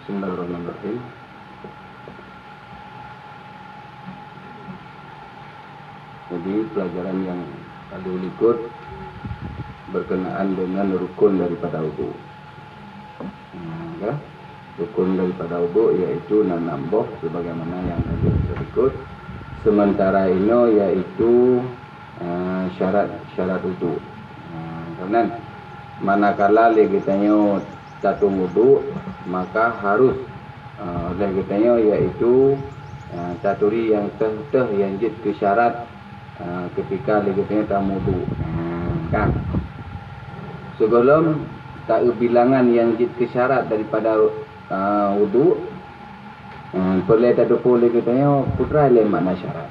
Bismillahirrahmanirrahim. Jadi pelajaran yang lalu ikut berkenaan dengan rukun daripada wudu. Ya, rukun daripada wudu yaitu nambah sebagaimana yang tadi berikut. Sementara ini yaitu syarat wudu. Karena manakala kitanya satu wudu maka harus oleh kitanya yaitu taturi yang teh yang jid ke syarat ketika kitanya tamu wudu. Kan sebelum tak bilangan yang jid ke syarat daripada wudu boleh tak boleh kitanya putra lain makna syarat.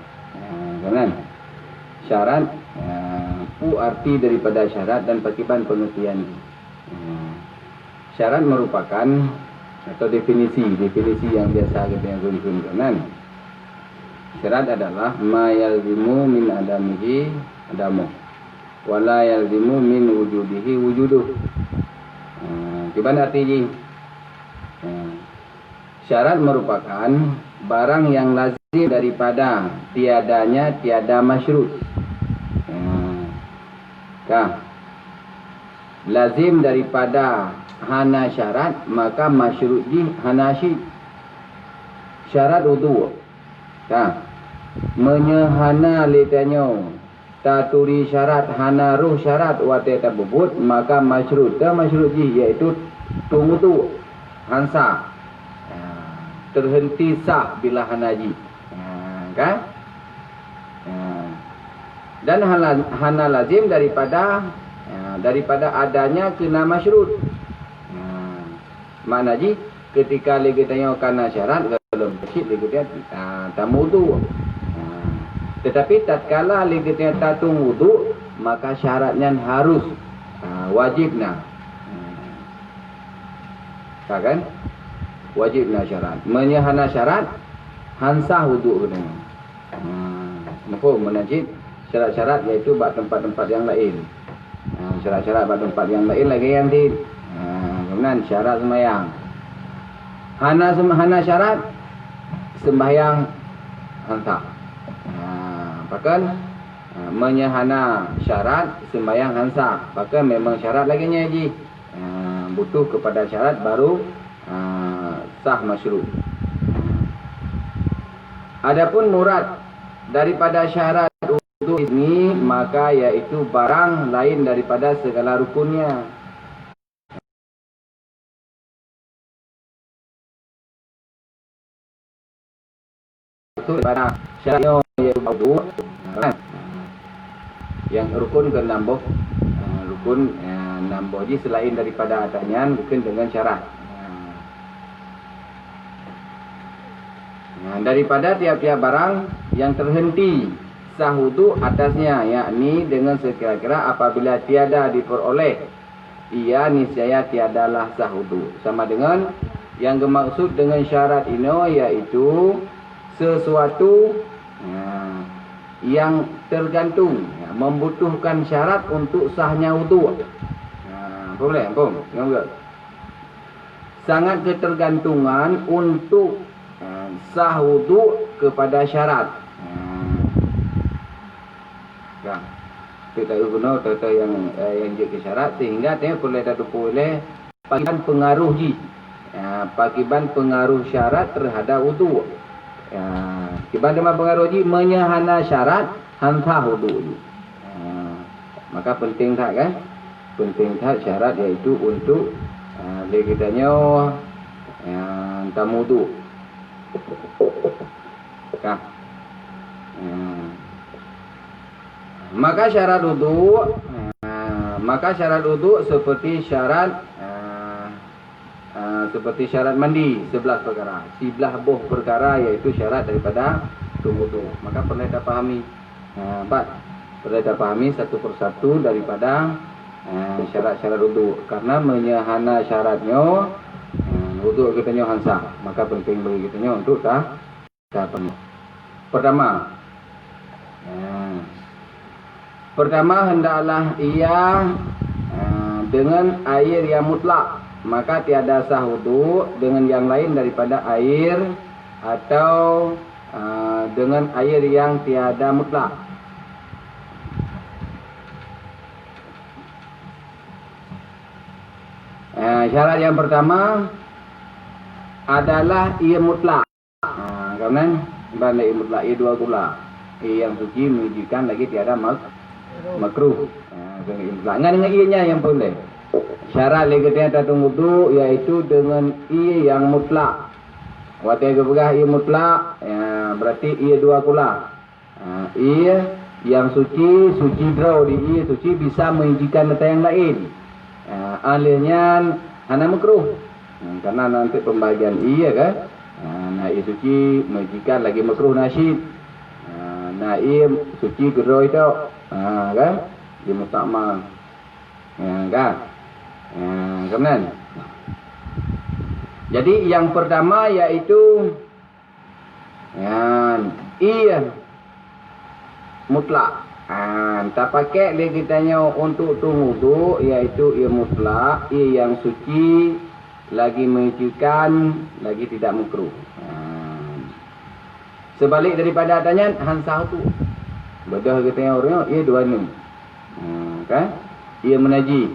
Kan syarat arti daripada syarat dan pakiban pengertian. Syarat merupakan atau definisi yang biasa kita gunakan. Syarat adalah ma yalzimu min adamihi adamu wala yalzimu min wujudihi wujuduh. Gimana artinya? Syarat merupakan barang yang lazim daripada tiadanya tiada masyrut. Lazim daripada hana syarat maka masyrut ji hana syid. Syarat wudu menyehana litanyo taturi syarat hana ruh syarat wate tabubut maka masyrut ji iaitu tunggu hansa terhenti sah bila hanaji. Kan dan hana lazim daripada adanya kena masyrut. Makna ji ketika lagi tanya kana syarat belum bersih lagi dia tamu wudu. Tetapi tatkala lagi tanya tatung wudu maka syaratnya harus wajibna. Kan? Wajibna syarat. Menyehana syarat hansah wudu kena. Mafhum menajid syarat-syarat iaitu bak tempat-tempat yang lain. Syarat-syarat bak tempat yang lain lagi yang di kemudian syarat sembahyang. Hana syarat sembahyang hantar. Bahkan menyehana syarat sembahyang hansa. Bahkan memang syarat lagi nyaji. Butuh kepada syarat baru sah masyrut. Adapun murad daripada syarat wudu ini maka yaitu barang lain daripada segala rukunnya. Itu daripada syarat yaitu wudu yang rukun ke nambah rukun nambah ji selain daripada adanya bukan dengan syarat. Daripada tiap-tiap barang yang terhenti sah wudu atasnya, yakni dengan sekira-kira apabila tiada diperoleh ia niscaya tiadalah sah wudu. Sama dengan yang dimaksud dengan syarat ini yaitu sesuatu yang tergantung, membutuhkan syarat untuk sahnya wudu. Boleh, sangat ketergantungan untuk sah wudu kepada syarat. Kita guna tata yang jadi syarat sehingga dia boleh boleh pakiban pengaruh ji. Pakiban pengaruh syarat terhadap wudu. Kiban dengan pengaruh ji menyehana syarat hantah wudu. Maka penting tak kan? Penting tak syarat yaitu untuk legitanya tamu wudu. Maka syarat wudu seperti syarat mandi 11 perkara. 11 buah perkara yaitu syarat daripada wudu. Maka perlu kita pahami perlu kita pahami satu persatu daripada syarat-syarat wudu. Karena menyehana syaratnya wudu kitanya hansa. Maka penting bagi kitanya untuk tak penuh. Pertama hendaklah ia dengan air yang mutlak. maka tiada sah wudu dengan yang lain daripada air atau dengan air yang tiada mutlak. Syarat yang pertama adalah ia mutlak. Karena balik ia mutlak, ia dua gula. Ia yang suci menunjukkan lagi tiada makruh. Dengan ianya yang boleh. Syarat lagi tiada wudu iaitu dengan ia yang mutlak. Waktu yang kepegah ia mutlak, berarti ia dua gula. Ia yang suci draw di ia suci bisa menunjukkan data yang lain. Alihnya hana makruh. Karena nanti pembagian ia kan. Nah ia suci menunjukkan lagi makruh nasyid. Nah ia suci draw itu kan. Dia mustakmal. Kan? Kemudian. Jadi yang pertama iaitu ia mutlak. Tak pakai dia kitanya untuk wudu iaitu ia mutlak, ia yang suci lagi menunjukkan lagi tidak makruh. Sebalik daripada adanya hansah tu. Bedah kitanya orangnya ia dua ni. Kan? Ia menaji.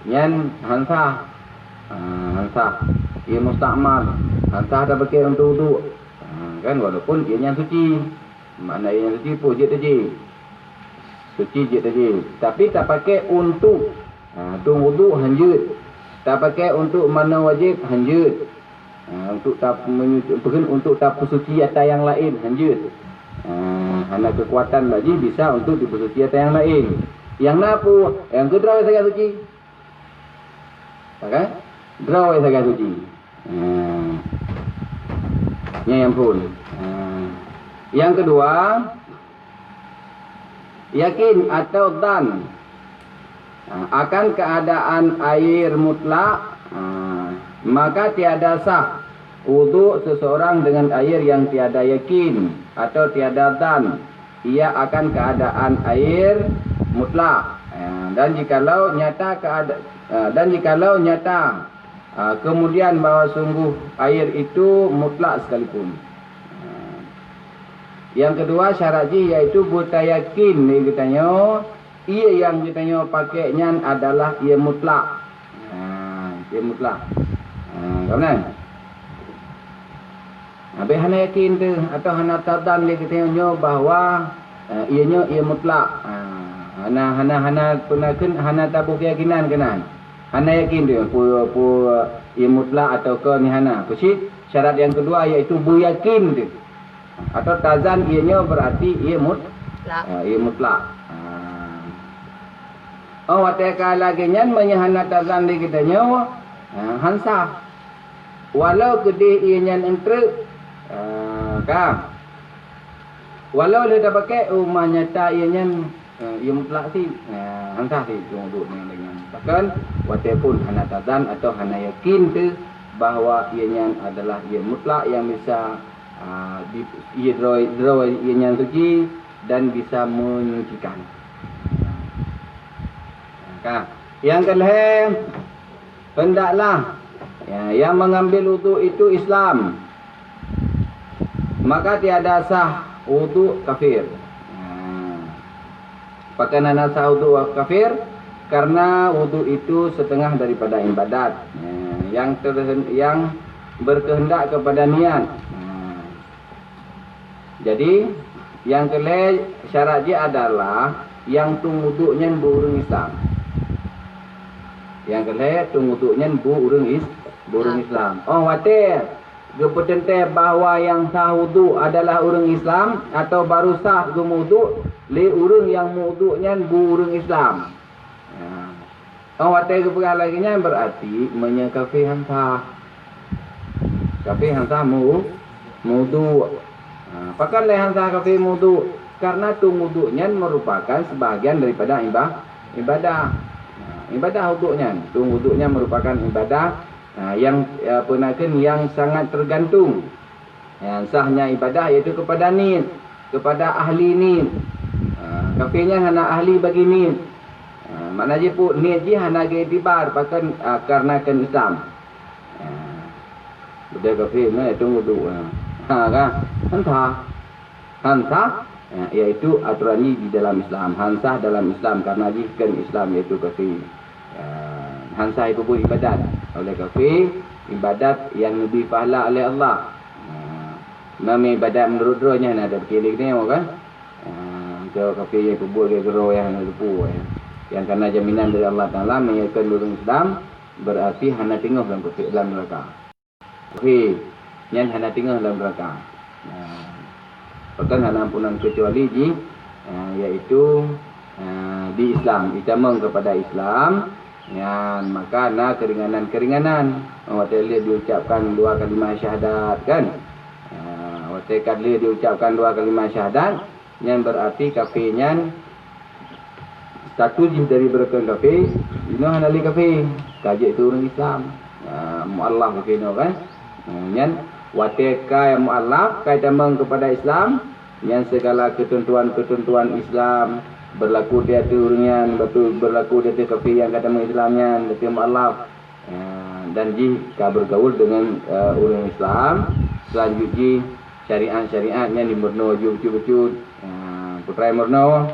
Yan hansah. Hansah. Ia mustakmal. Hansah dah pakai untuk wudu. Kan walaupun ia yang suci. Makna ia yang suci pun je tadi. Suci je tadi. Tapi tak pakai untuk wudu hanjut. Tak pakai untuk mana wajib hanjut. Untuk tak untuk tak suci atas yang lain hanjut. Hanya kekuatan lagi bisa untuk dibersuci atas yang lain. Yang napu, yang kedua sangat suci. Okay? Draw sangat suci. Yang pun. Yang kedua, yakin atau dan akan keadaan air mutlak, maka tiada sah wudu seseorang dengan air yang tiada yakin atau tiada dan ia akan keadaan air mutlak. Dan jikalau nyata kemudian bahawa sungguh air itu mutlak sekalipun. Yang kedua syarat iaitu buta yakin ni katanya ia yang katanya pakainya adalah ia mutlak. Ia mutlak. Kan? Habis hana yakin tu atau hana tadan dia katanya bahawa ia mutlak. Hana penaken hana tabu keyakinan kenan. Hana yakin dia ia mutlak atau ke ni hana. Kusit syarat yang kedua iaitu bu yakin tu. Atau tazan ianya berarti ia mutlak. Ia mutlak. Oh wateka lagi nyan menyahana tazan dia katanya hansah. Walau gede ianya entre kan. Walau dia dah pakai rumah nyata ianya ia mutlak si hansah si duduk dengan bahkan walaupun hana tazan atau hana yakin tu bahawa ianya adalah ia mutlak yang bisa ia draw ianya suci dan bisa menyucikan. Yang kelih hendaklah yang mengambil wudu itu Islam, maka tiada sah wudu kafir. Pakaian sah wudu kafir karena wudu itu setengah daripada ibadat yang berkehendak kepada niat. Jadi yang kelih syarat dia adalah yang tunggudunya burung Islam. Yang kelih tunggudunya burung Islam. Oh wate gepetente bahawa yang sah wudu adalah orang Islam atau baru sah wudu le orang yang wudunya burung Islam. Oh wate gepegah lagi nya berarti menyekafi hansah. Kafi hansah wudu. Pakan lehan sah kafi wudu karena wudunya merupakan sebahagian daripada ibadah. Ibadah wudunya, wudunya merupakan ibadah yang penaken yang sangat tergantung. Yang sahnya ibadah iaitu kepada niat, kepada ahli niat. Kafinya hanya ahli bagi niat. Mana je pun niat je hana ke itibar pakan karena kan Islam. Beda kafir ni tunggu tu. Kan? Hansa iaitu aturan ini di dalam Islam. Hansa dalam Islam karena jika Islam iaitu kafir. Hansa itu pun ibadat. Oleh kafir ibadat yang lebih pahala oleh Allah. Nama ibadat menurut rohnya ada kiri ni kan. Kalau kafir yang kubur dia roh yang lupa. Yang karena jaminan dari Allah Taala mengiakan orang Islam berarti hana tengok dalam kafir dalam neraka. Kafir yang hana tengok dalam neraka. Bahkan hana ampunan kecuali iaitu di Islam, ditamang kepada Islam. Maka ada keringanan-keringanan. Waktu dia diucapkan 2 kalimah syahadat kan. Waktu dia diucapkan 2 kalimah syahadat yang berarti kafirnya satu jin dari berkan kafir, ini hanali kafir. Kajik itu orang Islam. Mu'allaf kafir kan. Yang wateka yang mu'allaf kaitamang kepada Islam, yang segala ketentuan-ketentuan Islam berlaku dia tu orang betul berlaku dia tu kafir yang kata Islamnya dia mu'allaf. Dan jika bergaul dengan orang Islam, selanjutnya syariat-syariatnya dimurno wujud-wujud. Putra murno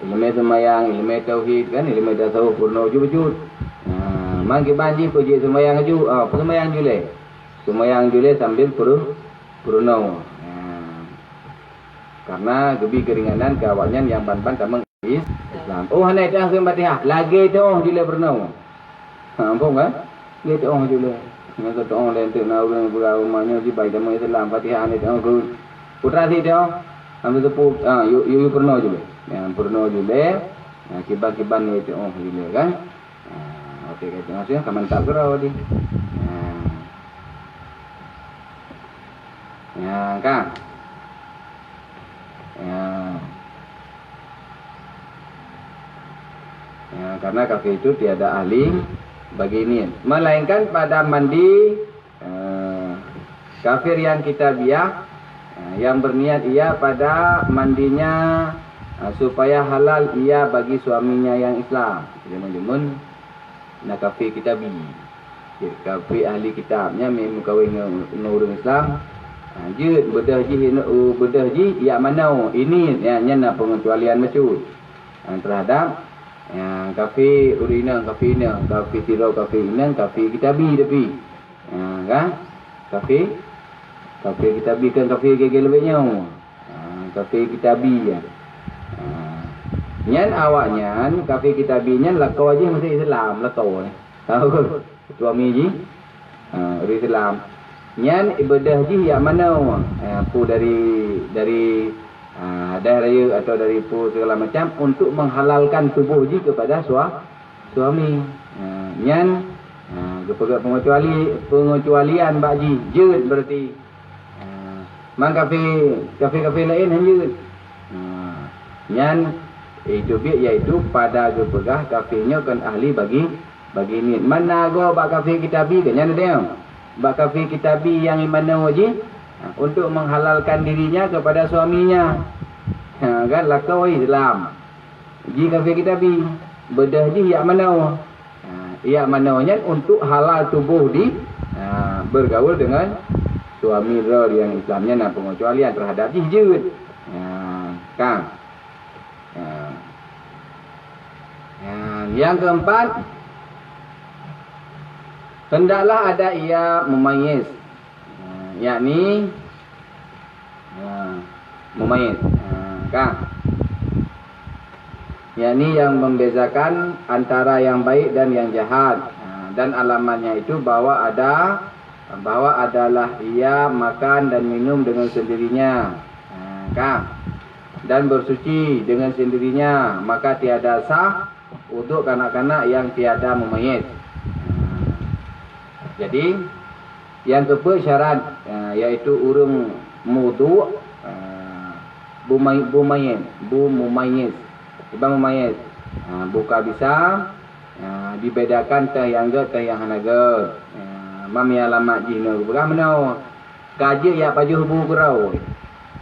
ilmu semayang, ilmu tauhid kan, ilmu tasawuf murno wujud-wujud. Mangki banji puji semayang ju, semayang jule. Semayang jule sambil purno. Karena gebi keringanan ke awalnya yang ban-ban tamang Islam. Oh hana itu akhir Fatihah. Lagi itu jule purno. Ampun kan? Dia tu jule. Maka tu orang lain tu nak orang beramanya si baik tamang Islam Fatihah ni tu putra si tu. Ambil tepu, you pernah juga. Yang pernah juga. Kiban-kiban ni itu juga kan. Okey, kita maksudnya kaman tak gerau ni. Kan. Karena kafir itu tiada ahli bagi ini. Melainkan pada mandi kafir yang kita biak. Yang berniat ia pada mandinya supaya halal ia bagi suaminya yang Islam. Jemun-jemun nak kafir kitabi. Kafir ahli kitabnya memang kahwin dengan orang Islam. Je bedah ji ia mana ini yang nak pengecualian macam terhadap kafir urina kafir tirau kafir ini kafir kitabi tapi kan kafir kitabi kan kafir gege lebihnya. Kafir kitabi ya. Nyan awaknya kafir kitabinya lakau aja masih Islam lakau ni. Tahu ke? Suami ji. Islam. Nyan ibadah ji yang mana? Pu dari daerah atau dari pu segala macam untuk menghalalkan tubuh ji kepada suami. Nyan pengecualian baji jud berarti mang kafir lain hanya yang itu iaitu pada gepegah kafirnya kan ahli bagi ini mana go bak kafir kitabi kan yang dia bak kafir kitabi yang mana wajib untuk menghalalkan dirinya kepada suaminya kan lakau Islam ji kafir kitabi bedah ji yang mana mananya untuk halal tubuh di bergaul dengan suami ror yang Islamnya nak pengecualian terhadap jihjud. Kan. Yang keempat, hendaklah ada ia memayyiz. Yakni memayyiz. Kan. Yakni yang membezakan antara yang baik dan yang jahat. Dan alamannya itu bahwa adalah ia makan dan minum dengan sendirinya, kan? Dan bersuci dengan sendirinya, maka tiada sah untuk kanak-kanak yang tiada memayyiz. Jadi yang kedua syarat yaitu urung mudu mumayyiz, buka bisa dibedakan teh yang hanaga. Mami alamat jino berah mana kaji ya pajuh bu kerau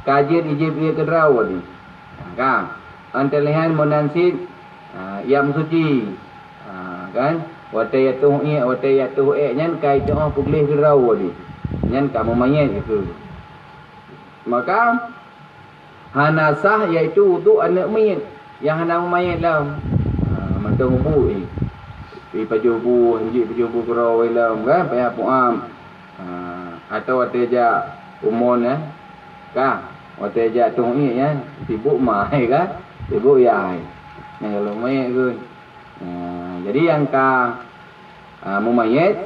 kaji ijib dia kerau ni kan antelihan monansid yang suci. Kan? Wate ya tu nyan kai tu pulih gerau ni. Nyan kamu mayat itu. Maka hanasah iaitu wuduk anak mayat. Yang hana mayat lah. Macam ubu ni. Pajubu, pajubu gerau lah kan? Payah puam. Atau wate ja umon kan? Wate ja tu ni ya. Sibuk mai kan? Sibuk yai. Yang kalau mayat tu. Jadi yang mumayit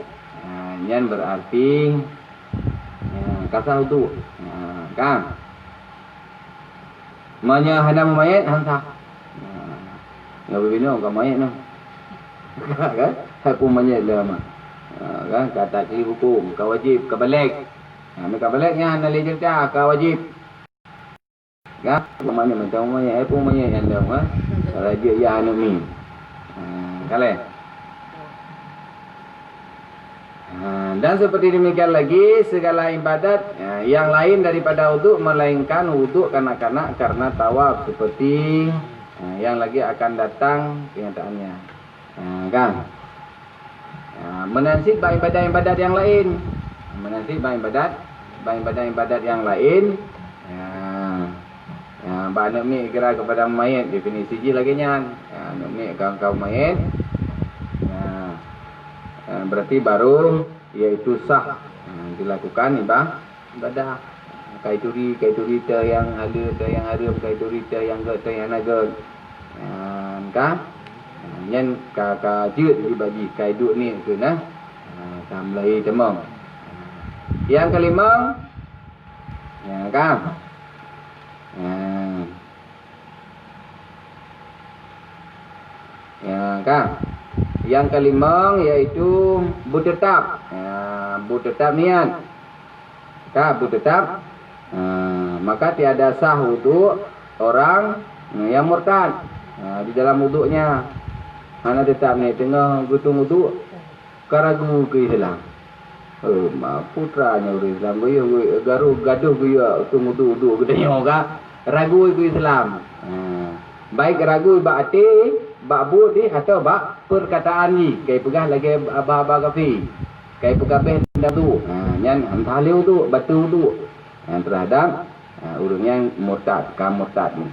yang berarti kasah wudu kan menyahana mumayit hantah enggak berbina orang mayit no kan aku mayit lah kan kata ciri hukum ka wajib ka balik mereka baliknya hana le cerita ka wajib kan mana macam mayit aku mayit yang dah raja ya anu mi kale. Dan seperti demikian lagi segala ibadat yang lain daripada wuduk melainkan wuduk kanak-kanak karena tawaf seperti yang lagi akan datang kenyataannya kan. Menasib ibadat-ibadat yang lain, menasib ibadat yang lain. Ba mi kira kepada mayat definisi ji lagi nyan. Mi kau mayat. Berarti baru iaitu sah dilakukan ibadah. Kaituri yang harum kaituri yang naga. Kan? Nyan ka jeut dibagi kaiduk ni tu nah. Tamlai temong. Yang kelima kan? Kan? Yang kelima yaitu bertetap. Bertetap niat. Kan bertetap. Maka tiada sah wuduk orang yang murtad. Di dalam wuduknya hana tetap ni tengah gutung wuduk karagu ke Islam. Putranya orang Islam gaduh dia utung wuduk katanya orang ragu ke Islam. Baik ragu ba ati ba budi atau ba perkataan ni kai pegah lagi abah-abah kafi kai pegabeh tu nyan antale tu batu tu terhadap urang yang murtad murtad ni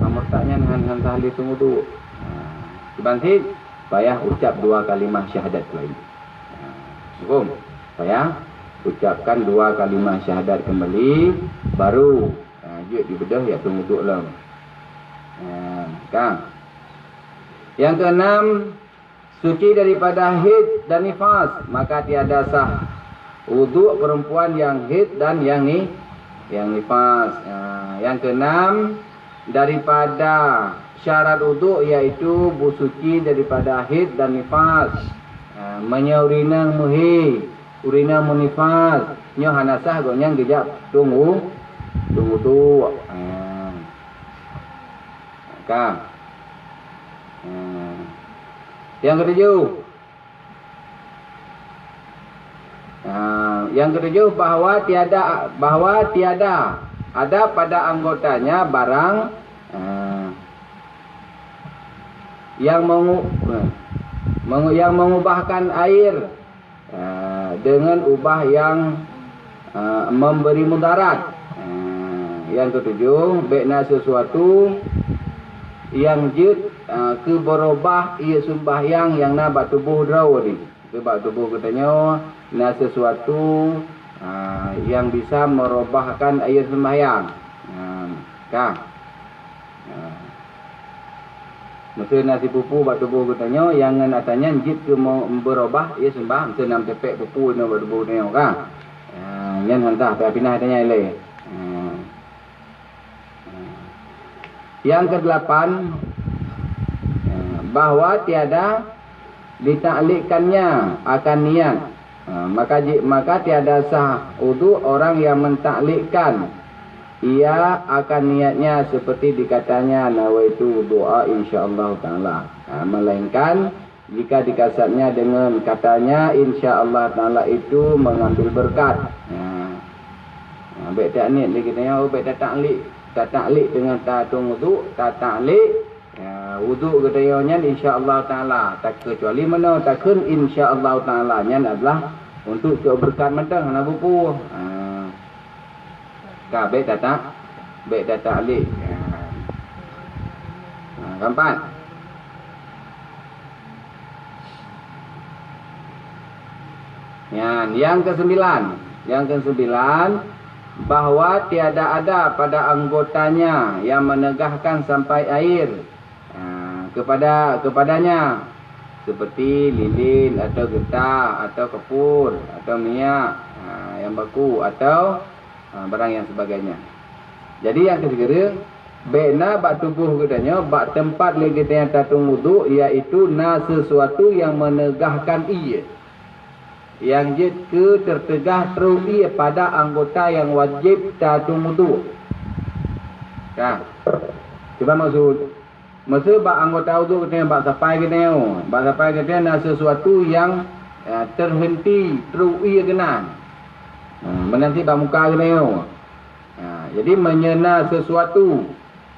murtadnya antale tunggu tu dibantit payah ucap dua kalimah syahadat lagi hukum payah ucapkan dua kalimah syahadat kembali baru dia dibedah ya tunggu tu lah. Kan? Yang keenam, suci daripada haid dan nifas, maka tiada sah wuduk perempuan yang haid dan yang nifas. Yang keenam, daripada syarat wuduk iaitu bersuci daripada haid dan nifas. Menyaurina muhi, urina munifas, nyo hanasah gonyang gejap tunggu tu. Kan? Yang ketujuh bahawa tiada ada pada anggotanya barang yang mengubahkan air dengan ubah yang memberi mudarat. Yang ketujuh bekna sesuatu yang jid ke berubah ia sembahyang yang na bak tubuh draw ni. Sebab tubuh katanya na sesuatu yang bisa merubahkan air sembahyang. Kan? Mesti nasi pupu bak tubuh katanya yang natanya jid ke berubah ia sembah mesti nam tepek pupu ni bak tubuh ni kan. Yang hantah pindah tanya ile. Yang kedelapan, bahawa tiada ditaklikkannya akan niat. Maka tiada sah wudu orang yang mentaklikkan ia akan niatnya seperti dikatanya nawaitu doa insyaallah taala. Melainkan jika dikasatnya dengan katanya insyaallah taala itu mengambil berkat. Baik tak niat dia katanya baik tak taklik. tak ta'liq dengan tatung wudu, tak ta'liq wudu katanya insya-Allah taala, tak kecuali mana takun insya-Allah taala nya adalah untuk ke berkat matang nak buku. Ka baik tak ta'liq. Keempat. Yang kesembilan, bahwa tiada ada pada anggotanya yang menegahkan sampai air kepadanya, seperti lilin atau getah atau kepur atau minyak yang baku atau barang yang sebagainya. Jadi yang ketiga, bena bak tubuh katanya, bak tempat lagi yang tatung wudu, iaitu sesuatu yang menegahkan ia, yang jid ke tertegah terus pada anggota yang wajib tatung wudu. Coba maksud bak anggota wudu katanya bak sapai katanya sesuatu yang terhenti terus kena. Menanti bak muka katanya. Jadi menyena sesuatu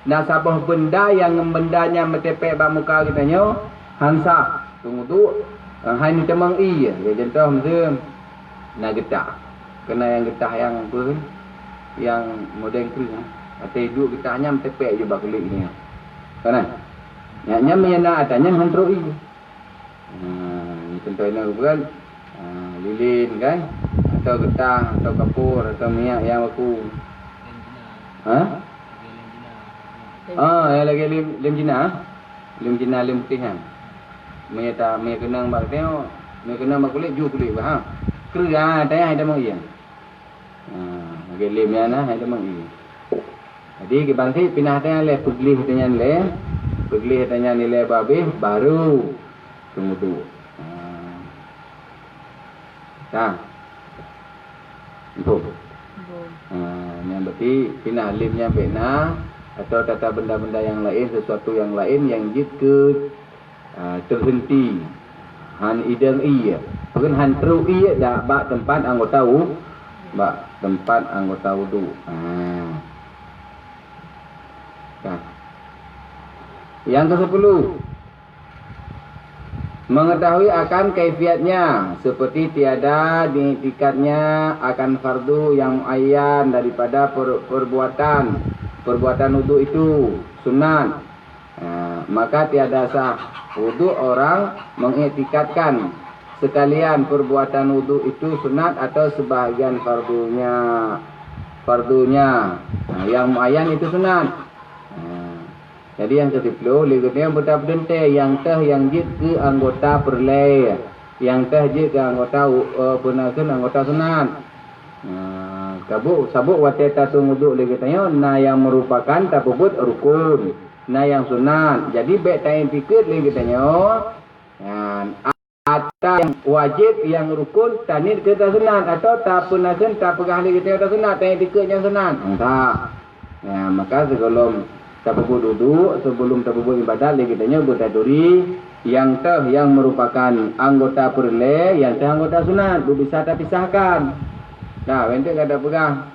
nasabah benda yang bendanya metepek bak muka katanya hansa tunggu tu hai ni temang ya contoh macam nak getah, kena yang getah yang apa yang modern kering atau hidup getahnya metepek je bak kulit ni kan nya menyena atanya hantroi. Contohnya bukan lilin kan, atau getah atau kapur atau minyak yang aku yang lagi lem jina lem putih kan. Mereka kena bak tengok, mereka kena bak kulit ju kulit bah. Kerja tayah ada mau iya. Lagi lem yana ada mau iya. Jadi ke bangsi pindah tayah le peglih tanya nilai babih baru tunggu tu. Yang berarti pindah limnya bena atau tata benda-benda yang lain, sesuatu yang lain yang jid ke terhenti han idang iya bukan han teru iya dak bak tempat anggota wudu. Yang ke-10, mengetahui akan kaifiatnya, seperti tiada diikatnya akan fardu yang muayyan daripada perbuatan wudu itu sunat. Maka tiada sah wudu orang mengiktikadkan sekalian perbuatan wudu itu sunat atau sebahagian fardunya yang muayyan itu sunat. Jadi yang ke-10 ligutnya benda-benda yang jid ke anggota perlay, yang jid ke anggota anggota sunat. Sabuk wateta tunguduk ligutnya yang merupakan tabubut rukun, yang sunat. Jadi baik tayin pikir ligutnya ada yang wajib yang rukun tanid ke sunat, atau tak penasen tak pegah ligutnya sunat tayin pikir yang sunat. Maka tabubut duduk sebelum tabubut ibadat ligitanya berdaduri yang merupakan anggota perle, yang anggota sunat bisa terpisahkan. Wentek kada pegang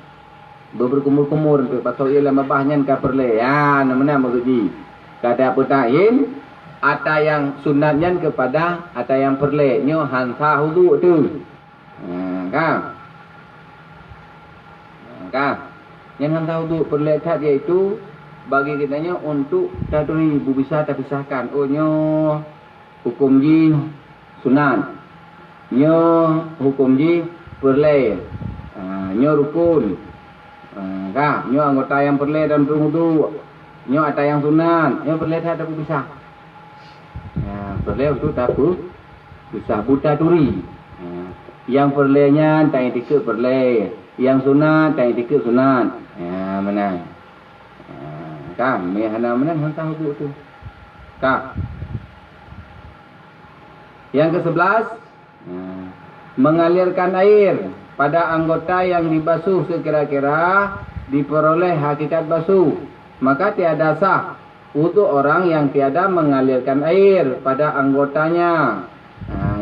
berkumur-kumur untuk pasal ialah mabahnya ka perle. Namanya maguji. Kada putain ada yang sunatnya kepada ada yang perle nyo hansa wudu tu. Yang hansa wudu perle kat iaitu bagi kitanya untuk taduri bisa terpisahkan. Hukum ji sunat, hukum ji perle, rukun, anggota yang perle dan wudu, ada yang sunat, perle tak bisa. Perle itu tak bisa buta duri. Yang perlenya tak ikut perle, yang sunat tak ikut sunat. Mana? Hana mana hantar wudu tu. Yang ke-11, mengalirkan air pada anggota yang dibasuh sekira-kira diperoleh hakikat basuh, maka tiada sah wudu orang yang tiada mengalirkan air pada anggotanya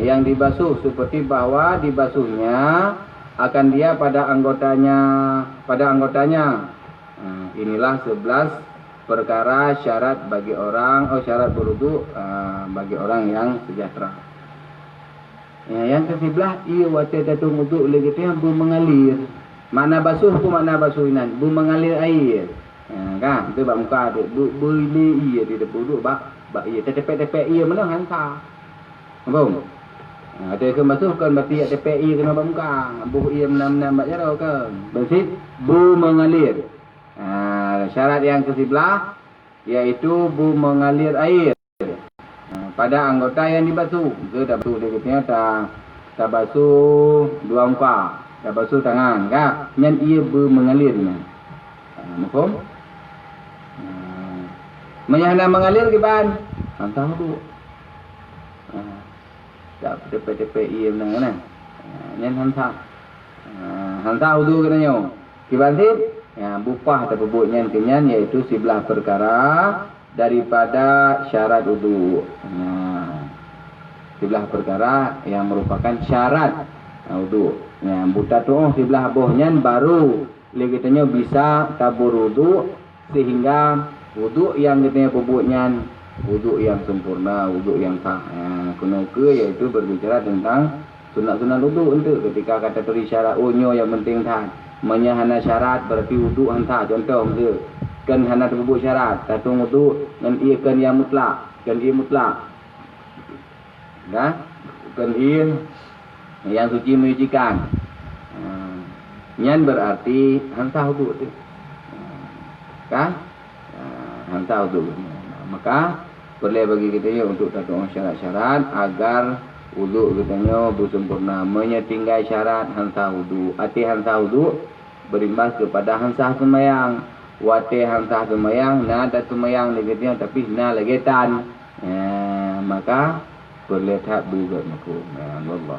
yang dibasuh, seperti bahwa dibasuhnya akan dia pada anggotanya Inilah 11 perkara syarat bagi orang syarat berwudu bagi orang yang sejahtera. Yang ke-11 ia wate datung wudu lagi tu yang mengalir. Makna basuh tu makna basuhinan, mengalir air. Kan tu bab muka tu beli ia di wudu bab ia tepek-tepek ia mana hantar. Faham? Ada ke basuh kan berarti tepek ia kena bab muka. Buh ia menam-menam bab jarau kan. Bersih mengalir. Syarat yang ke-11 iaitu mengalir air pada anggota yang dibasuh. Ke dah basuh dia katanya tak basuh dua muka, tak basuh tangan kan. Yang ia mengalir ni. Faham? Menyahana mengalir ke ban? Hantar tu. Tak tepek-tepek ia menang kan. Yang hantar. Hantar wudu katanya. Kibantin bupah atau bubuknya kenyan iaitu 11 perkara daripada syarat wudu. 11 perkara yang merupakan syarat wudu. Buta tu 11 bohnya baru katanya bisa tabur wudu sehingga wudu yang katanya bubuknya wudu yang sempurna, wudu yang sah. Kena ke iaitu berbicara tentang sunat-sunat wudu untuk ketika kata tulis syarat nyo yang penting kan. Menyahana syarat berarti wudu hantar contoh dia kan hana terbubuk syarat tatung wudu dan ia kan yang mutlak kan ia mutlak kan ia yang suci menyucikan nyan berarti hantar wudu tu kan hantar wudu maka boleh bagi kita untuk tatung syarat-syarat agar wudu katanya bersempurna. Menyetinggai syarat hantar wudu. Ati hantar wudu berimbas kepada hansah semayang. Wate hansah semayang, na tak semayang lagi dia tapi na lagi tan. Maka boleh tak buat makum. Allah Allah.